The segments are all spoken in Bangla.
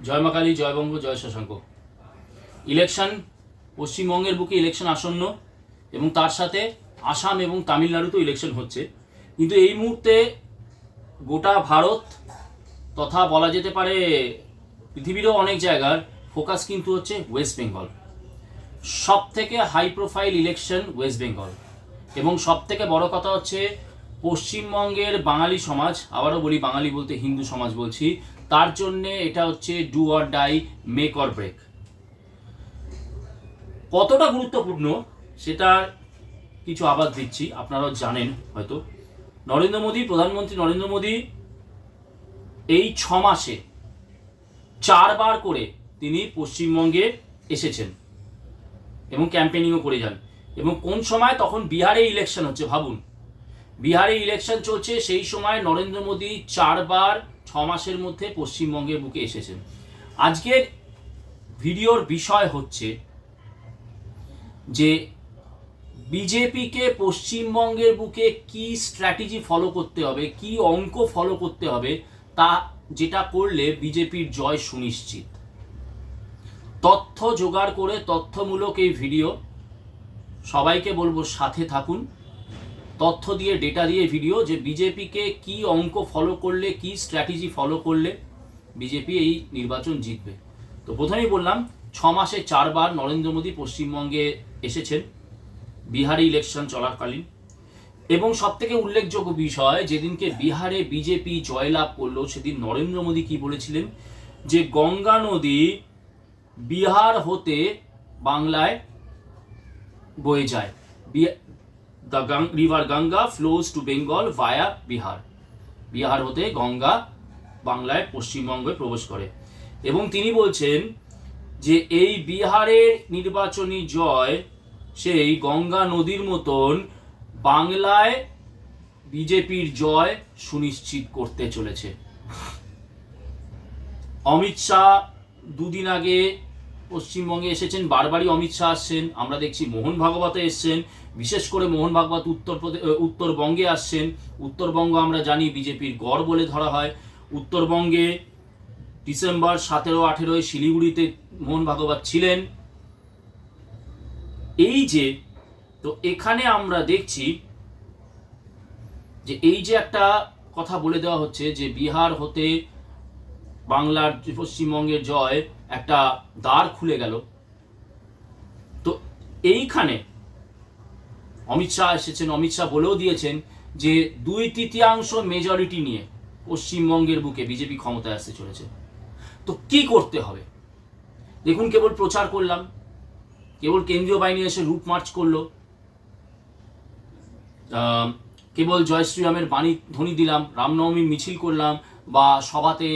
জয় মা কালী, জয় বঙ্গ, জয় শশাঙ্ক। ইলেকশন, পশ্চিমবঙ্গের বুকে ইলেকশন আসন্ন এবং তার সাথে আসাম এবং তামিলনাড়ুতেও ইলেকশন হচ্ছে। কিন্তু এই মুহূর্তে গোটা ভারত তথা বলা যেতে পারে পৃথিবীরও অনেক জায়গার ফোকাস কিন্তু হচ্ছে ওয়েস্ট বেঙ্গল। সব থেকে high profile election West Bengal, এবং সব থেকে বড় কথা হচ্ছে পশ্চিমবঙ্গের বাঙালি সমাজ, আবারও বলি বাঙালি বলতে হিন্দু সমাজ বলছি, তার জন্যে এটা হচ্ছে do or die, make or break. কতটা গুরুত্বপূর্ণ সেটার কিছু আবাদ দিচ্ছি, আপনারাও জানেন হয়তো। নরেন্দ্র মোদী, প্রধানমন্ত্রী নরেন্দ্র মোদী এই 6 মাসে 4 বার করে তিনি পশ্চিমবঙ্গে এসেছেন এবং ক্যাম্পেনিংও করে যান। এবং কোন সময়? তখন বিহারে ইলেকশন হচ্ছে। ভাবুন, বিহারে ইলেকশন চলছে, সেই সময় নরেন্দ্র মোদী 4 বার 6 মাসের মধ্যে পশ্চিমবঙ্গের বুকে এসেছেন। আজকের ভিডিওর বিষয় হচ্ছে যে বিজেপিকে পশ্চিমবঙ্গের বুকে কি স্ট্র্যাটেজি ফলো করতে হবে, কি অঙ্ক ফলো করতে হবে, তা যেটা করলে বিজেপির জয় সুনিশ্চিত। তথ্য জোগাড় করে তথ্যমূলক এই ভিডিও, সবাইকে বলবো সাথে থাকুন। তথ্য দিয়ে, ডেটা দিয়ে ভিডিও, যে বিজেপিকে কি অঙ্ক ফলো করলে, কি স্ট্র্যাটেজি ফলো করলে বিজেপি এই নির্বাচন জিতবে। তো প্রথমেই বললাম, 6 মাসে 4 বার নরেন্দ্র মোদী পশ্চিমবঙ্গে এসেছেন বিহারে ইলেকশন চলাকালীন। এবং সবথেকে উল্লেখযোগ্য বিষয়, যেদিনকে বিহারে বিজেপি জয়লাভ করলো সেদিন নরেন্দ্র মোদী কি বলেছিলেন, যে গঙ্গা নদী বিহার হতে বাংলায় বয়ে যায়। The river Ganga flows to Bengal via Bihar. Bihar হতে গঙ্গা বাংলায় পশ্চিমবঙ্গে প্রবেশ করে। এবং তিনি বলছেন যে এই বিহারের নির্বাচনী জয় সেই গঙ্গা নদীর মতন বাংলায় বিজেপির জয় সুনিশ্চিত করতে চলেছে। অমিত শাহ দুদিন আগে পশ্চিমবঙ্গে এসেছেন, বারবারই অমিত শাহ আসছেন। আমরা দেখছি মোহন ভাগবতে এসছেন, বিশেষ করে মোহন ভাগবত উত্তরবঙ্গে আসছেন। উত্তরবঙ্গ আমরা জানি বিজেপির গড় বলে ধরা হয়। উত্তরবঙ্গে ডিসেম্বর 17-18 শিলিগুড়িতে মোহন ভাগবত ছিলেন। এই যে, তো এখানে আমরা দেখছি যে এই যে একটা কথা বলে দেওয়া হচ্ছে যে বিহার হতে বাংলার পশ্চিমবঙ্গের জয় একটা দ্বার খুলে গেল। তো এইখানে অমিত শাহ এসেছেন, অমিত শাহ বলেও দিয়েছেন যে 2/3 মেজরিটি নিয়ে পশ্চিমবঙ্গের বুকে বিজেপি ক্ষমতায় আসতে চলেছে। তো কি করতে হবে? দেখুন, কেবল প্রচার করলাম, কেবল কেন্দ্রীয় বাহিনী এসে রুট মার্চ করলো, কেবল জয় শ্রীরামের বাণী ধ্বনি দিলাম, রামনবমী মিছিল করলাম, বা সভাতে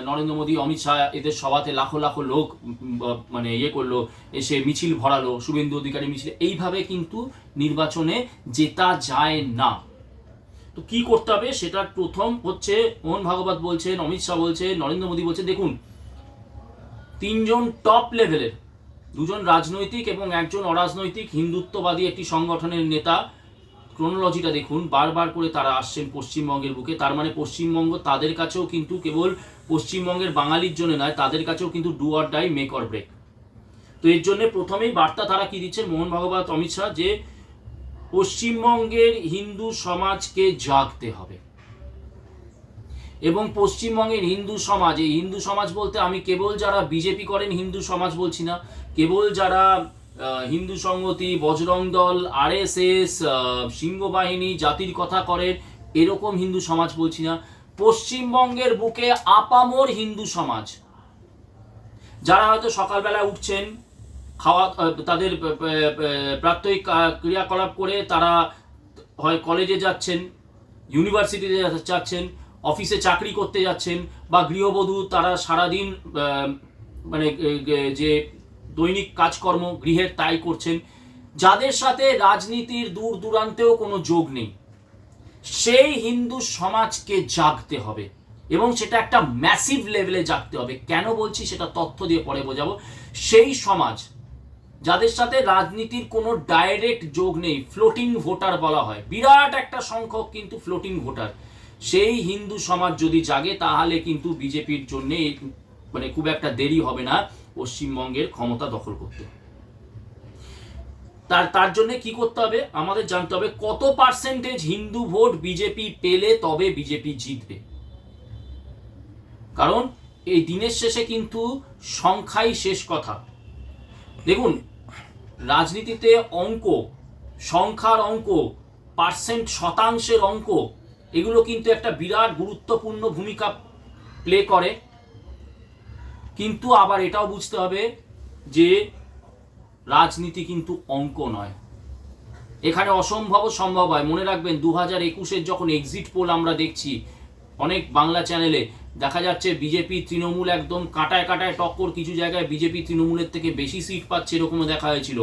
নরেন্দ্র মোদী, অমিত শাহ এদের সভাতে লাখো লাখো লোক মানে করলো, এসে মিছিল ভরালো, শুভেন্দু অধিকারী মিছিল, এইভাবে কিন্তু নির্বাচনে জেতা যায় না। তো কি করতে হবে? সেটা প্রথম হচ্ছে, মোহন ভাগবত বলছেন, অমিত শাহ বলছেন, নরেন্দ্র মোদী বলছেন, দেখুন 3 জন টপ লেভেলের, 2 জন রাজনৈতিক এবং 1 জন অরাজনৈতিক হিন্দুত্ববাদী একটি সংগঠনের নেতা, ক্রোনোলজিটা দেখুন, বারবার করে তারা আসছেন পশ্চিমবঙ্গের বুকে। তার মানে পশ্চিমবঙ্গ তাদের কাছেও কিন্তু কেবল পশ্চিমবঙ্গের বাঙালির জন্য নয়, তাদের কাছেও কিন্তু do or die, make or break. তো এর জন্য প্রথমেই বার্তা তারা কি দিচ্ছেন, মোহন ভাগবত, অমিত শাহ, যে পশ্চিমবঙ্গের হিন্দু সমাজকে জাগতে হবে। এবং পশ্চিমবঙ্গের হিন্দু সমাজ, এই হিন্দু সমাজ বলতে আমি কেবল যারা বিজেপি করেন হিন্দু সমাজ বলছি না, কেবল যারা হিন্দু সংহতি, বজরং দল, RSS, সিংহ বাহিনী, জাতির কথা করেন এরকম হিন্দু সমাজ বলছি না। পশ্চিমবঙ্গের বুকে আপামর হিন্দু সমাজ, যারা হয়তো সকালবেলা উঠছেন, খাওয়া, তাদের প্রাত্যহিক ক্রিয়াকলাপ করে তারা হয় কলেজে যাচ্ছেন, ইউনিভার্সিটিতে যাচ্ছেন, অফিসে চাকরি করতে যাচ্ছেন, বা গৃহবধূ, তারা সারাদিন মানে যে দৈনিক কাজকর্ম গৃহের তাই করছেন, যাদের সাথে রাজনীতির দূর দূরান্তেও কোনো যোগ নেই, সেই হিন্দু সমাজকে জাগতে হবে। এবং সেটা একটা ম্যাসিভ লেভেলে জাগতে হবে। কেন বলছি সেটা তথ্য দিয়ে পরে বোঝাবো। সেই সমাজ যাদের সাথে রাজনীতির কোনো ডাইরেক্ট যোগ নেই, ফ্লোটিং ভোটার বলা হয়, বিরাট একটা সংখ্যক কিন্তু ফ্লোটিং ভোটার, সেই হিন্দু সমাজ যদি জাগে তাহলে কিন্তু বিজেপির জন্য মানে খুব একটা দেরি হবে না পশ্চিমবঙ্গের ক্ষমতা দখল করতে। তার জন্য কি করতে হবে, আমাদের জানতে হবে কত পার্সেন্টেজ হিন্দু ভোট বিজেপি পেলে তবে বিজেপি জিতবে। কারণ এই দিনের শেষে কিন্তু সংখ্যাই শেষ কথা। দেখুন, রাজনীতিতে অঙ্ক, সংখ্যার অঙ্ক, পার্সেন্ট, শতাংশের অঙ্ক, এগুলো কিন্তু একটা বিরাট গুরুত্বপূর্ণ ভূমিকা প্লে করে। কিন্তু আবার এটাও বুঝতে হবে যে রাজনীতি কিন্তু অঙ্ক নয়, এখানে অসম্ভব সম্ভব হয়। মনে রাখবেন 2021-এর যখন এক্সিট পোল আমরা দেখছি অনেক বাংলা চ্যানেলে, দেখা যাচ্ছে বিজেপি তৃণমূল একদম কাটায় কাটায় টক্কর, কিছু জায়গায় বিজেপি তৃণমূলের থেকে বেশি সিট পাচ্ছে এরকমও দেখা হয়েছিল।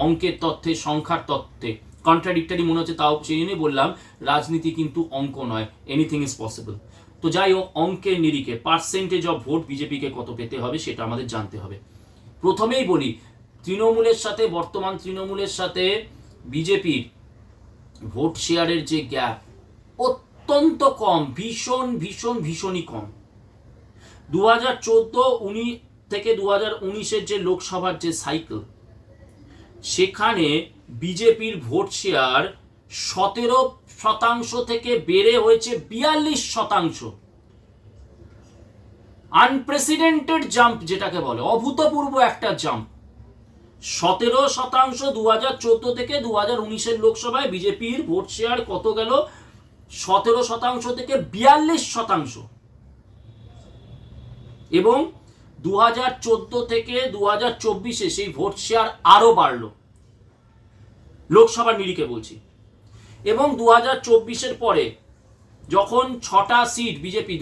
অঙ্কের তথ্যে, সংখ্যার তথ্যে কন্ট্রাডিক্টরি মনে হচ্ছে, তাও সেই জন্যই বললাম রাজনীতি কিন্তু অঙ্ক নয়, এনিথিং ইজ পসিবল। তো যাই হোক, অঙ্কের নিরিখে পার্সেন্টেজ অফ ভোট বিজেপিকে কত পেতে হবে সেটা আমাদের জানতে হবে। প্রথমেই বলি, তৃণমূলের সাথে, বর্তমান তৃণমূলের সাথে বিজেপির ভোট শেয়ারের যে গ্যাপ অত্যন্ত কম, ভীষণ ভীষণ ভীষণই কম। 2014 থেকে 2019-এর যে লোকসভার যে সাইকেল, সেখানে বিজেপির ভোট শেয়ার 17% থেকে বেড়ে হয়েছে 42%। আনপ্রেসিডেন্টেড জাম্প যেটাকে বলে, অভূতপূর্ব একটা জাম্প। 17% 2014 থেকে 2019-এর লোকসভায় বিজেপির ভোট শেয়ার কত গেল, 17% থেকে 42%। এবং 2014 থেকে 2024-এ সেই ভোট শেয়ার আরো বাড়লো, লোকসভার নিরিখে বলছি। এবং 2024-এর পরে যখন 6টা সিট বিজেপি,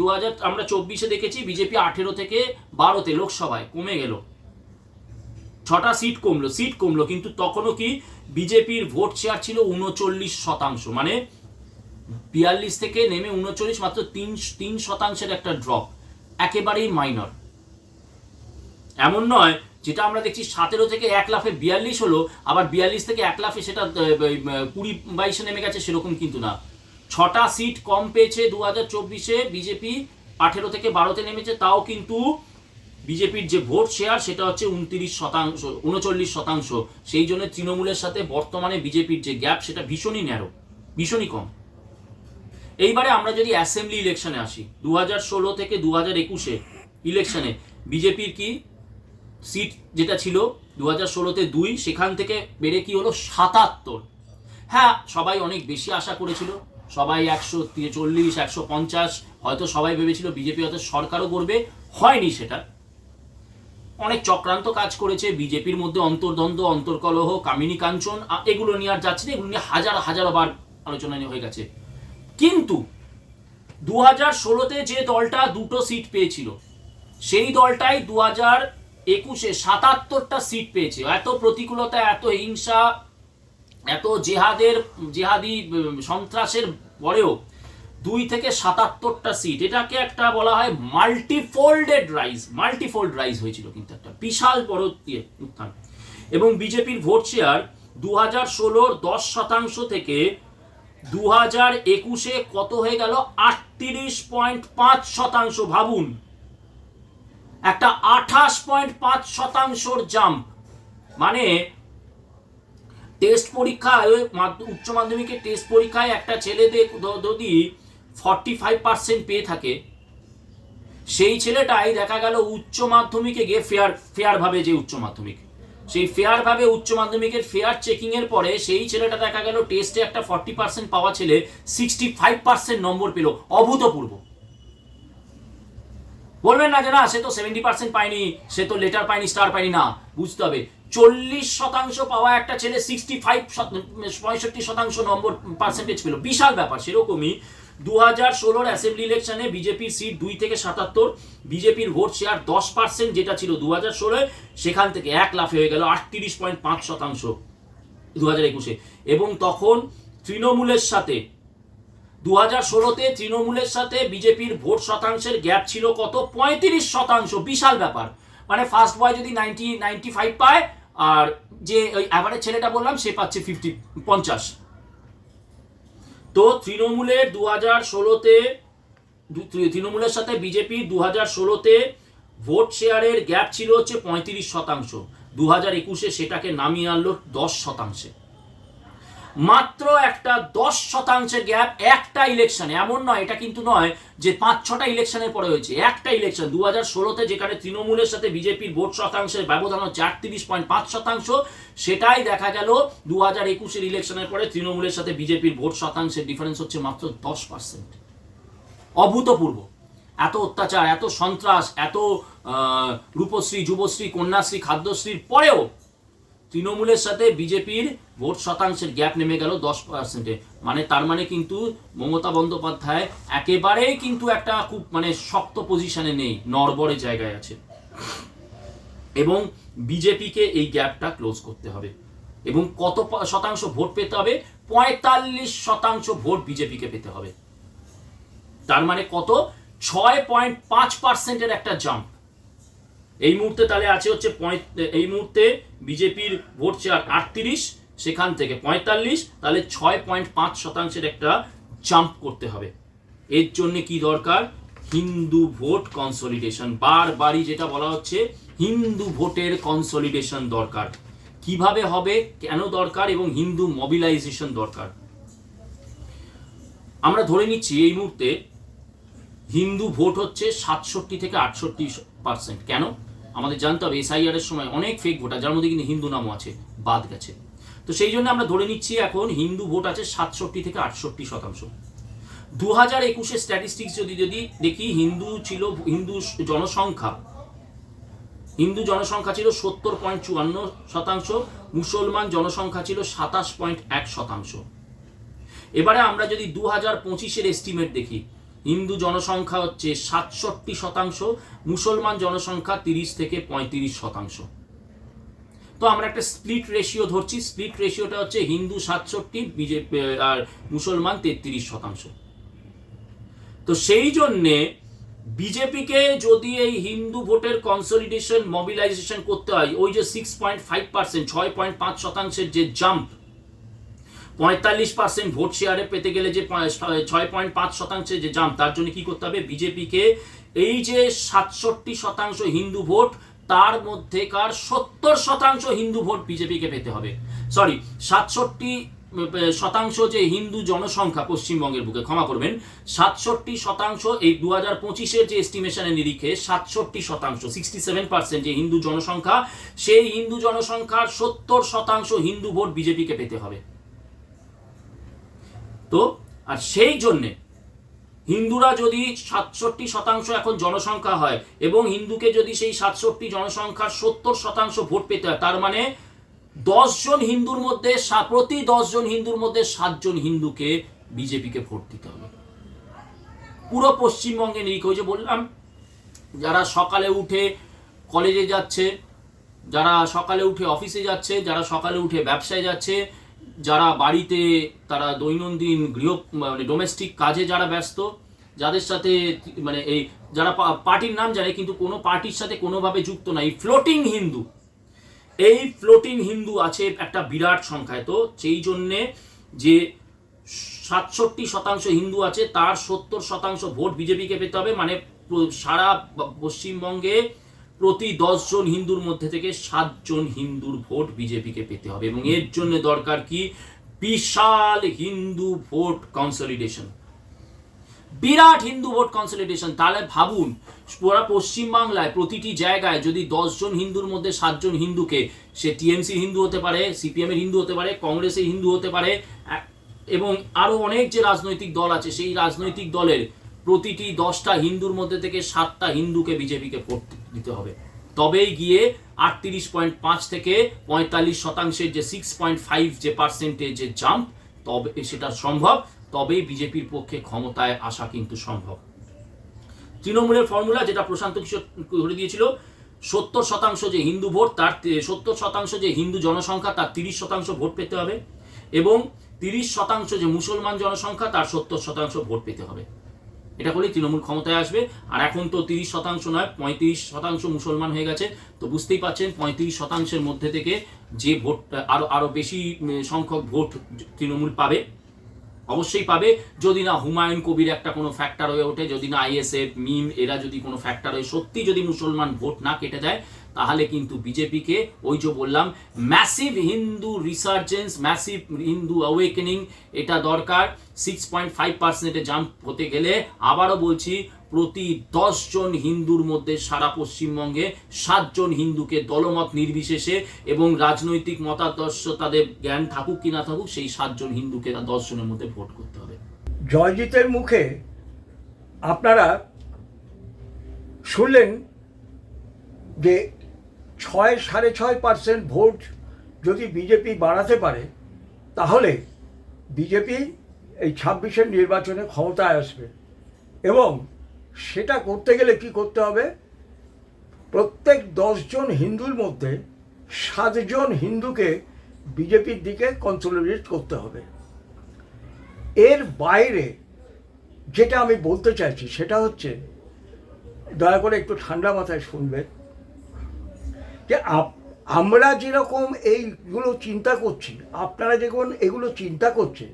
আমরা 24-এ দেখেছি বিজেপি 18 থেকে 12-তে লোকসভায় কমে গেল, 6টা সিট কমলো, কিন্তু তখনও কি বিজেপির ভোট শেয়ার ছিল 39%। মানে 42 থেকে নেমে 39, মাত্র 3% একটা ড্রপ, একেবারেই মাইনর। এমন নয় যেটা আমরা দেখছি 17 থেকে 1 লাফে 42 হলো, আবার 42 থেকে 1 লাফে সেটা 20-22-এ নেমে গেছে, সেরকম কিন্তু না। 6টা সিট কম পেয়েছে 2024-এ বিজেপি, 18 থেকে 12-তে নেমেছে, তাও কিন্তু বিজেপির যে ভোট শেয়ার সেটা হচ্ছে 39%। সেই জন্য তৃণমূলের সাথে বর্তমানে বিজেপির যে গ্যাপ সেটা ভীষণই ন্যারো, ভীষণই কম। এইবারে আমরা যদি অ্যাসেম্বলি ইলেকশনে আসি, 2016 থেকে 2021-এ ইলেকশনে বিজেপির কি সিট যেটা ছিল 2016-তে 2, সেখান থেকে বেড়ে কি হলো 77। হ্যাঁ, সবাই অনেক বেশি আশা করেছিল, সবাই 140, 150, হয়তো সবাই ভেবেছিল বিজেপি হয়তো সরকারও করবে, হয়নি সেটা। অনেক চক্রান্ত কাজ করেছে বিজেপির মধ্যে, অন্তর্দ্বন্দ্ব, অন্তর্কলহ, কামিনী কাঞ্চন, এগুলো নিয়ে আর যাচ্ছে না, এগুলো নিয়ে হাজার বার আলোচনা হয়ে গেছে। কিন্তু 2016-তে যে দলটা 2টো সিট পেয়েছিল, সেই দলটাই 2021-এ 77টা সিট পেয়েছে। এত প্রতিকূলতা, এত হিংসা, এত জেহাদি সন্ত্রাসের পরেও 2 থেকে 77টা সিট, এটাকে একটা বলা হয় মাল্টিফোল্ড রাইজ হয়েছিল, কিন্তু একটা বিশাল বড় উত্থান। এবং বিজেপির ভোট শেয়ার 2016-র 10% থেকে 2021-এ কত হয়ে গেল, 38.5%। ভাবুন, একটা 28.5%-র জাম্প। মানে টেস্ট পরীক্ষায়, উচ্চ মাধ্যমিকের টেস্ট পরীক্ষায় একটা ছেলে যদি 45% পেয়ে থাকে, সেই ছেলেটাই দেখা গেল উচ্চ মাধ্যমিকে গিয়ে ফেয়ার ভাবে, যে উচ্চ মাধ্যমিক, সেই ফেয়ার ভাবে উচ্চ মাধ্যমিকের ফেয়ার চেকিং এর পরে সেই ছেলেটা দেখা গেল টেস্টে একটা 40% পাওয়া ছেলে 65% নম্বর পেল। অভূতপূর্ব। বলবেন না যে না, সে তো 70% পায়নি, সে তো লেটার পায়নি, স্টার পায়নি, না, বুঝতে হবে 40% পাওয়া একটা ছেলে 65% নম্বর পার্সেন্টেজ পেল, বিশাল ব্যাপার। সেরকমই 2016-র অ্যাসেম্বলি ইলেকশনে বিজেপির সিট 2 থেকে 77, বিজেপির ভোট শেয়ার 10% যেটা ছিল 2016-এ, সেখান থেকে 1 লাফে হয়ে গেল 38.5% 2021-এ। এবং তখন তৃণমূলের সাথে 2016-তে তৃণমূলের সাথে বিজেপির ভোট শতাংশের গ্যাপ ছিল কত, 35%, বিশাল ব্যাপার। মানে ফার্স্ট বয় যদি 95 পায়, আর যে ওই অ্যাভারেজ ছেলেটা বললাম সে পাচ্ছে 50। তো তৃণমূলের 2016-তে, তৃণমূলের সাথে বিজেপি 2016-তে ভোট শেয়ারের গ্যাপ ছিল হচ্ছে 35%, 2021-এ সেটাকে নামিয়ে আনলো 10%। মাত্র একটা 10% গ্যাপ একটা ইলেকশনে, এমন নয়, এটা কিন্তু নয় যে 5-6টা ইলেকশনের পরে হয়েছে, একটা ইলেকশন 2016-তে যেখানে তৃণমূলের সাথে বিজেপির ভোট শতাংশের ব্যবধান হচ্ছে 38.5%, সেটাই দেখা গেল 2021-এর ইলেকশনের পরে তৃণমূলের সাথে বিজেপির ভোট শতাংশের ডিফারেন্স হচ্ছে মাত্র 10%। অভূতপূর্ব। এত অত্যাচার, এত সন্ত্রাস, এত রূপশ্রী, যুবশ্রী, কন্যাশ্রী, খাদ্যশ্রীর পরেও তৃণমূলের সাথে বিজেপির ভোট শতাংশের গ্যাপ নেমে গেল 10%-এ। মানে তার মানে কিন্তু মমতা বন্দ্যোপাধ্যায় একেবারেই কিন্তু একটা খুব মানে শক্ত পজিশনে নেই, নড়বড়ে জায়গায় আছে। এবং বিজেপিকে এই গ্যাপটা ক্লোজ করতে হবে। এবং কত শতাংশ ভোট পেতে হবে? 45% ভোট বিজেপিকে পেতে হবে। তার মানে কত? 6.5%-এর একটা জাম্প। এই মুহূর্তে তাহলে আছে হচ্ছে এই মুহূর্তে বিজেপির ভোট শেয়ার 38, সেখান থেকে 45, তাহলে 6.5%-এর একটা জাম্প করতে হবে। এর জন্য কি দরকার? Hindu vote consolidation. বারবারই যেটা বলা হচ্ছে, হিন্দু ভোটের কনসলিডেশন দরকার। কিভাবে হবে, কেন দরকার, এবং হিন্দু মোবিলাইজেশন দরকার। আমরা ধরে নিচ্ছি এই মুহূর্তে হিন্দু ভোট হচ্ছে 67 থেকে 68%। কেন? আমাদের জানতে হবে এসআইআর এর সময় অনেক ফেক ভোটার, যার মধ্যে কিন্তু হিন্দু নামও আছে, বাদ গেছে। তো সেই জন্য আমরা ধরে নিচ্ছি এখন হিন্দু ভোট আছে 67 থেকে 68%। 2021-এর স্ট্যাটিস্টিক্স যদি দেখি, হিন্দু জনসংখ্যা ছিল 70.54%, মুসলমান জনসংখ্যা ছিল 27.1%। এবারে আমরা যদি 2025-এর এস্টিমেট দেখি, হিন্দু জনসংখ্যা হচ্ছে 67%, মুসলমান জনসংখ্যা 30 থেকে 35%। তো আমরা একটা স্প্লিট রেশিও ধরছি, স্প্লিট রেশিওটা হচ্ছে হিন্দু 67, বিজেপি আর মুসলমান 33%। তো সেই জন্যে বিজেপিকে যদি এই হিন্দু ভোটের কনসলিডেশন, মোবিলাইজেশন করতে হয়, ওই যে 6.5%, 6.5%-এর যে জাম্প, 45% ভোট শেয়ারে পেতে গেলে যে 6.5%-এর যে জাম্প, তার জন্য কি করতে হবে? বিজেপিকে এই যে 67% হিন্দু ভোট, তার মধ্যেকার 70% হিন্দু ভোট বিজেপিকে পেতে হবে। 67% যে হিন্দু জনসংখ্যা পশ্চিমবঙ্গের বুকে, ক্ষমা করবেন, 67% এই 2025-এর যে এস্টিমেশনের নিরিখে 67%, 67% যে হিন্দু জনসংখ্যা, সেই হিন্দু জনসংখ্যার 70% হিন্দু ভোট বিজেপিকে পেতে হবে। তো আর সেই জন্যে হিন্দুরা যদি 67% এখন জনসংখ্যা হয়, এবং হিন্দুকে যদি সেই 67 জনসংখ্যার 70% ভোট পেতে হয়, তার মানে 10 জন হিন্দুর মধ্যে, প্রতি 10 জন হিন্দুর মধ্যে 7 জন হিন্দুকে বিজেপিকে ভোট দিতে হবে। পুরো পশ্চিমবঙ্গে নিরিখ, ওই যে বললাম, যারা সকালে উঠে কলেজে যাচ্ছে, যারা সকালে উঠে অফিসে যাচ্ছে, যারা সকালে উঠে ব্যবসায় যাচ্ছে, যারা বাড়িতে তারা দৈনন্দিন মানে ডোমেস্টিক কাজে যারা ব্যস্ত, যাদের সাথে মানে এই যারা পার্টির নাম জানে কিন্তু কোনো পার্টির সাথে কোনোভাবে যুক্ত নাই, এই ফ্লোটিং হিন্দু আছে একটা বিরাট সংখ্যায়। তো সেই জন্যে যে 67% হিন্দু আছে, তার 70% ভোট বিজেপিকে পেতে হবে। মানে সারা পশ্চিমবঙ্গে প্রতি 10 জন হিন্দুর মধ্যে থেকে 7 জন হিন্দুর ভোট বিজেপিকে পেতে হবে। এবং এর জন্য দরকার কি? বিশাল হিন্দু ভোট কনসলিডেশন, বিরাট হিন্দু ভোট কনসলিডেশন। তাহলে ভাবুন, পুরো পশ্চিমবাংলায় প্রতিটি জায়গায় যদি 10 জন হিন্দুর মধ্যে 7 জন হিন্দুকে, সে টিএমসি হিন্দু হতে পারে, সিপিএম এর হিন্দু হতে পারে, কংগ্রেসের হিন্দু হতে পারে, এবং আরো অনেক যে রাজনৈতিক দল আছে, সেই রাজনৈতিক দলের প্রতিটি 10টা হিন্দুর মধ্যে থেকে 7টা হিন্দুকে বিজেপিকে ভোট দিতে হবে। তবেই গিয়ে 38.5 থেকে 45%-এর যে 6.5 যে পার্সেন্টেজ যে জাম্প, তবে সেটা সম্ভব। তবেই বিজেপির পক্ষে ক্ষমতায় আসা কিন্তু সম্ভব। তৃণমূলের ফর্মুলা, যেটা প্রশান্ত কিশোর ধরে দিয়েছিল, 70% যে হিন্দু ভোট, তার 70% যে হিন্দু জনসংখ্যা, তার 30% ভোট পেতে হবে, এবং 30% যে মুসলমান জনসংখ্যা, তার 70% ভোট পেতে হবে। এটা করলে তৃণমূল ক্ষমতায় আসবে। আর এখন তো 30% নয়, 35% মুসলমান হয়ে গেছে। তো বুঝতেই পাচ্ছেন 35%-এর মধ্যে থেকে যে ভোট, আরো বেশি সংখ্যক ভোট তৃণমূল পাবে, অবশ্যই পাবে, যদি না হুমায়ুন কবির একটা কোনো ফ্যাক্টর হয়ে ওঠে, যদি না আইএসএফ মিম এরা যদি কোনো ফ্যাক্টর হয়ে সত্যি যদি মুসলমান ভোট না কেটে দেয়, তাহলে কিন্তু বিজেপিকে ওই যে বললাম massive Hindu resurgence, massive Hindu awakening এটা দরকার। 6.5%-এ জাম্প হতে গেলে আবারও বলছি প্রতি 10 জন হিন্দুর মধ্যে সারা পশ্চিমবঙ্গে 7 জন হিন্দুকে দলমত নির্বিশেষে এবং রাজনৈতিক মতাদর্শ তাদের জ্ঞান থাকুক কি না থাকুক, সেই 7 জন হিন্দুকে 10 জনের মধ্যে ভোট করতে হবে। জয়জিতের মুখে আপনারা শুনলেন যে 6-6.5% ভোট যদি বিজেপি বাড়াতে পারে, তাহলে বিজেপি এই 26-এর নির্বাচনে ক্ষমতায় আসবে। এবং সেটা করতে গেলে কি করতে হবে, প্রত্যেক 10 জন হিন্দুর মধ্যে 7 জন হিন্দুকে বিজেপির দিকে কনসোলিডেট করতে হবে। এর বাইরে যেটা আমি বলতে চাইছি সেটা হচ্ছে, দয়া করে একটু ঠান্ডা মাথায় শুনবেন, যে আমরা যেরকম এইগুলো চিন্তা করছি, আপনারা যখন এগুলো চিন্তা করছে,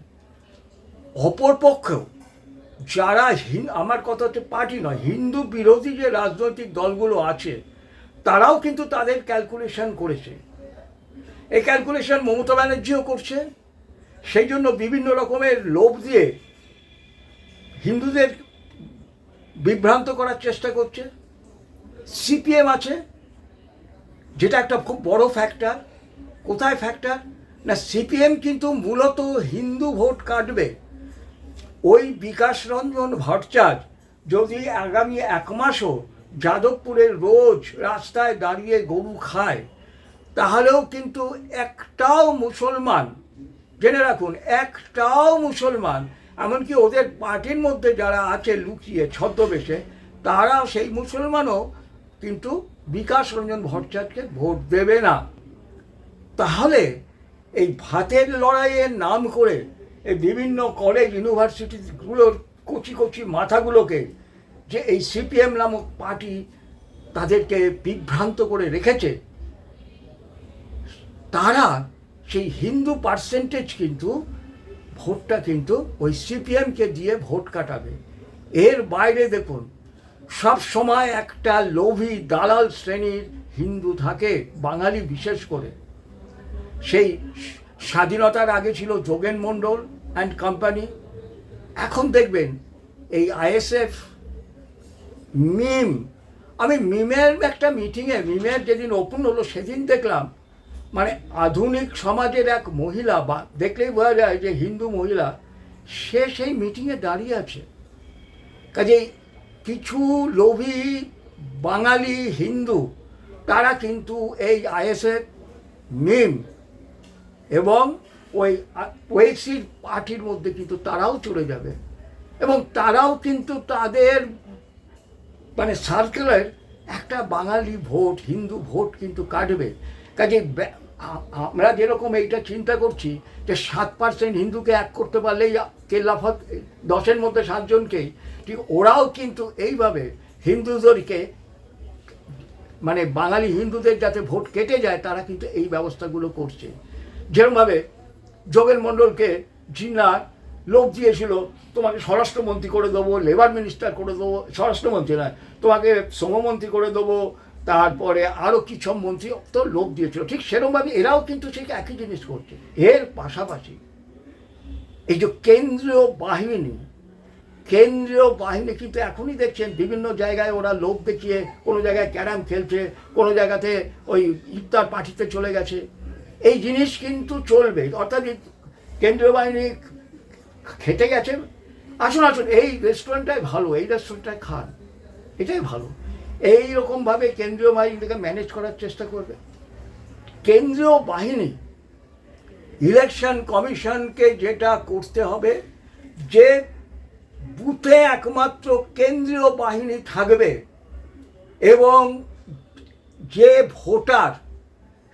অপরপক্ষেও যারা আমার কথা হচ্ছে পার্টি নয়, হিন্দু বিরোধী যে রাজনৈতিক দলগুলো আছে, তারাও কিন্তু তাদের ক্যালকুলেশন করেছে। এই ক্যালকুলেশন মমতা ব্যানার্জিও করছে। সেই জন্য বিভিন্ন রকমের লোভ দিয়ে হিন্দুদের বিভ্রান্ত করার চেষ্টা করছে। সিপিএম আছে, যেটা একটা খুব বড় ফ্যাক্টর। কোথায় ফ্যাক্টর না, সিপিএম কিন্তু মূলত হিন্দু ভোট কাটবে। ওই বিকাশ রঞ্জন ভট্টাচার্য যদি আগামী 1 মাসও যাদবপুরের রোজ রাস্তায় দাঁড়িয়ে গরু খায়, তাহলেও কিন্তু একটাও মুসলমান, জেনে রাখুন, একটাও মুসলমান, এমনকি ওদের পার্টির মধ্যে যারা আছে লুকিয়ে ছদ্মবেশে, তারাও সেই মুসলমানও কিন্তু বিকাশ রঞ্জন ভট্টাচার্যকে ভোট দেবে না। তাহলে এই ভাতের লড়াইয়ের নাম করে এই বিভিন্ন কলেজ ইউনিভার্সিটিগুলোর কচি কচি মাথাগুলোকে যে এই সিপিএম নামক পার্টি তাদেরকে বিভ্রান্ত করে রেখেছে, তারা সেই হিন্দু পার্সেন্টেজ কিন্তু ভোটটা কিন্তু ওই সিপিএমকে দিয়ে ভোট কাটাবে। এর বাইরে দেখুন, সব সময় একটা লোভী দালাল শ্রেণীর হিন্দু থাকে, বাঙালি বিশেষ করে। সেই স্বাধীনতার আগে ছিল যোগেন মণ্ডল অ্যান্ড কোম্পানি, এখন দেখবেন এই আইএসএফ, মিম। আমি মিমের একটা মিটিংয়ে, মিমের যেদিন ওপেন হলো সেদিন দেখলাম, মানে আধুনিক সমাজের এক মহিলা, বা দেখলেই বোঝা যায় যে হিন্দু মহিলা, সে সেই মিটিংয়ে দাঁড়িয়ে আছে। কাজেই কিছু লোভী বাঙালি হিন্দু, তারা কিন্তু এই আইএসএফ, মিম এবং ওই ওয়েসির পার্টির মধ্যে কিন্তু তারাও চলে যাবে, এবং তারাও কিন্তু তাদের মানে সার্কেলের একটা বাঙালি ভোট, হিন্দু ভোট কিন্তু কাটবে। কাজে আমরা যেরকম এইটা চিন্তা করছি যে 7% হিন্দুকে এক করতে পারলেই কেল্লাফত, 10-এর মধ্যে 7 জনকেই, ঠিক ওরাও কিন্তু এইভাবে হিন্দুদেরকে, মানে বাঙালি হিন্দুদের যাতে ভোট কেটে যায়, তারা কিন্তু এই ব্যবস্থাগুলো করছে। যেরকমভাবে যোগেন মণ্ডলকে জিন্না লোক দিয়েছিল, তোমাকে স্বরাষ্ট্রমন্ত্রী করে দেবো, লেবার মিনিস্টার করে দেবো, স্বরাষ্ট্রমন্ত্রী নয়, তোমাকে শ্রমমন্ত্রী করে দেবো, তারপরে আরও কিছু মন্ত্রী তো লোক দিয়েছিল, ঠিক সেরকমভাবে এরাও কিন্তু ঠিক একই জিনিস করছে। এর পাশাপাশি এই যে কেন্দ্রীয় বাহিনী কিন্তু এখনই দেখছেন বিভিন্ন জায়গায় ওরা লোক দেখিয়ে কোনো জায়গায় ক্যারাম খেলছে, কোনো জায়গাতে ওই ইফতার পার্টিতে চলে গেছে। এই জিনিস কিন্তু চলবে, অর্থাৎ কেন্দ্রীয় বাহিনী খেতে গেছে, আসুন এই রেস্টুরেন্টটাই ভালো, এই রেস্টুরেন্টটায় খান, এটাই ভালো। এইরকমভাবে কেন্দ্রীয় বাহিনীকে ম্যানেজ করার চেষ্টা করবে। কেন্দ্রীয় বাহিনী, ইলেকশন কমিশনকে যেটা করতে হবে, যে বুথে একমাত্র কেন্দ্রীয় বাহিনী থাকবে, এবং যে ভোটার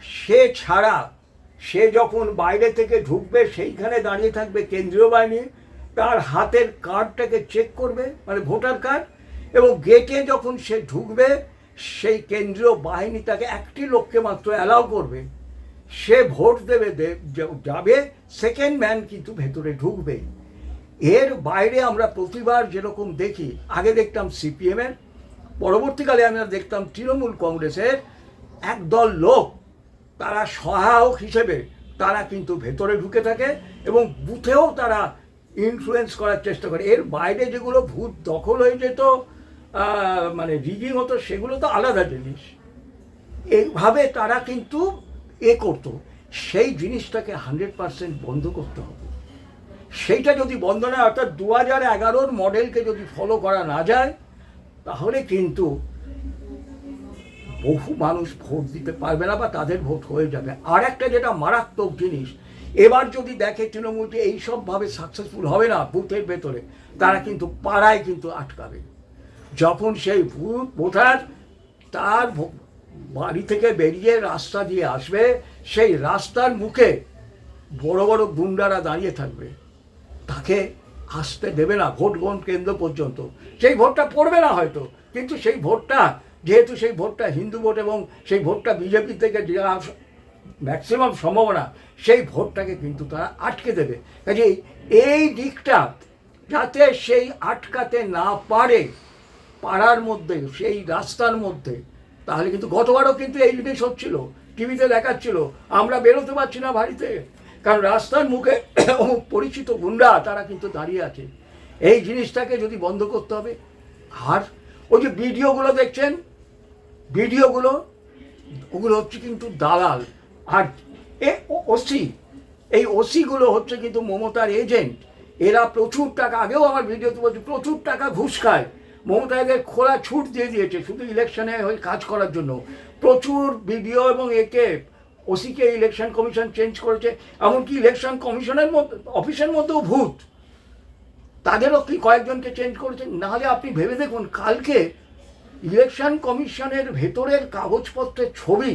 সে ছাড়া সে যখন বাইরে থেকে ঢুকবে সেইখানে দাঁড়িয়ে থাকবে কেন্দ্রীয় বাহিনী, তার হাতের কার্ডটাকে চেক করবে, মানে ভোটার কার্ড, এবং গেটে যখন সে ঢুকবে সেই কেন্দ্রীয় বাহিনী তাকে একটি লোককে মাত্র অ্যালাউ করবে, সে ভোট দেবে, যাবে, সেকেন্ড ম্যান কিন্তু ভেতরে ঢুকবে। এর বাইরে আমরা প্রতিবার যেরকম দেখি, আগে দেখতাম সিপিএমের, পরবর্তীকালে আমরা দেখতাম তৃণমূল কংগ্রেসের একদল লোক, তারা সহায়ক হিসেবে তারা কিন্তু ভেতরে ঢুকে থাকে এবং বুথেও তারা ইনফ্লুয়েন্স করার চেষ্টা করে। এর বাইরে যেগুলো ভূত দখল হয়ে যেত, মানে রিগিং হতো, সেগুলো তো আলাদা জিনিস। এইভাবে তারা কিন্তু করতো। সেই জিনিসটাকে 100% বন্ধ করতে হবে। সেইটা যদি বন্ধ না, অর্থাৎ 2011 মডেলকে যদি ফলো করা না যায়, তাহলে কিন্তু বহু মানুষ ভোট দিতে পারবে না বা তাদের ভোট হয়ে যাবে। আর একটা যেটা মারাত্মক জিনিস, এবার যদি দেখে তৃণমূল যে এইসবভাবে সাকসেসফুল হবে না বুথের ভেতরে, তারা কিন্তু পাড়ায় কিন্তু আটকাবে। যখন সেই ভোটার তার বাড়ি থেকে বেরিয়ে রাস্তা দিয়ে আসবে, সেই রাস্তার মুখে বড় বড় গুন্ডারা দাঁড়িয়ে থাকবে, তাকে আসতে দেবে না ভোট গ্রহণ কেন্দ্র পর্যন্ত। সেই ভোটটা পড়বে না হয়তো, কিন্তু সেই ভোটটা, যেহেতু সেই ভোটটা হিন্দু ভোট এবং সেই ভোটটা বিজেপি থেকে দেওয়া ম্যাক্সিমাম সম্ভাবনা, সেই ভোটটাকে কিন্তু তারা আটকে দেবে। কাজেই এই দিকটা যাতে সেই আটকাতে না পারে পাড়ার মধ্যে, সেই রাস্তার মধ্যে, তাহলে কিন্তু গতবারও কিন্তু এই জিনিস হচ্ছিল, টিভিতে দেখাচ্ছিল, আমরা বেরোতে পারছি না বাড়িতে, কারণ রাস্তার মুখে পরিচিত গুন্ডা তারা কিন্তু দাঁড়িয়ে আছে। এই জিনিসটাকে যদি বন্ধ করতে হবে। আর ওই যে ভিডিওগুলো দেখছেন, ভিডিওগুলো ওগুলো হচ্ছে কিন্তু দালাল। আর ওসি, এই ওসিগুলো হচ্ছে কিন্তু মমতার এজেন্ট। এরা প্রচুর টাকা, আগেও আমার ভিডিওতে বলছি, প্রচুর টাকা ঘুষ খায়। মমতা এদের খোলা ছুট দিয়ে দিয়েছে শুধু ইলেকশনে ওই কাজ করার জন্য। প্রচুর ভিডিও এবং একে ওসিকে ইলেকশন কমিশন চেঞ্জ করেছে, এমনকি ইলেকশন কমিশনের মধ্যে অফিসের মধ্যেও ভূত, তাদেরও কি কয়েকজনকে চেঞ্জ করেছে। নাহলে আপনি ভেবে দেখুন, কালকে ইলেকশন কমিশনের ভেতরের কাগজপত্রের ছবি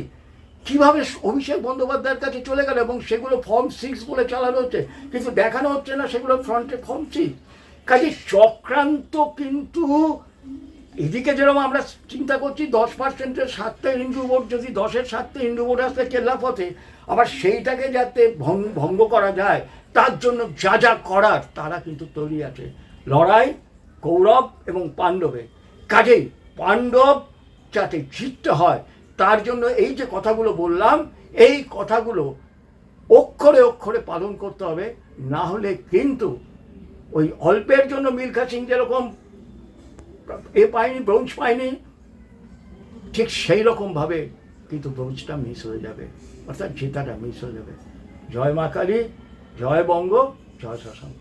কিভাবে অভিষেক বন্দ্যোপাধ্যায়ের কাছে চলে গেল, এবং সেগুলো ফর্ম 6 বলে চালানো হচ্ছে, কিন্তু দেখানো হচ্ছে না সেগুলো ফ্রন্টে ফর্ম 6। কাজে চক্রান্ত কিন্তু এদিকে যেরকম আমরা চিন্তা করছি 10%-এর 7টা হিন্দু ভোট, যদি 10-এর 7টা হিন্দু ভোট আসতে কেল্লাফতে, আবার সেইটাকে যাতে ভঙ্গ করা যায় তার জন্য যা যা করার তারা কিন্তু তৈরি আছে। লড়াই কৌরব এবং পাণ্ডবের। কাজেই পাণ্ডব যাতে জিততে হয়, তার জন্য এই যে কথাগুলো বললাম, এই কথাগুলো অক্ষরে অক্ষরে পালন করতে হবে। না হলে কিন্তু ওই অল্পের জন্য মিলখা সিং যেরকম পায়নি, ব্রোঞ্জ পায়নি, ঠিক সেই রকমভাবে কিন্তু ব্রোঞ্জটা মিস হয়ে যাবে, অর্থাৎ জেতাটা মিস হয়ে যাবে। জয় মা কালী, জয় বঙ্গ, জয় শশাঙ্ক।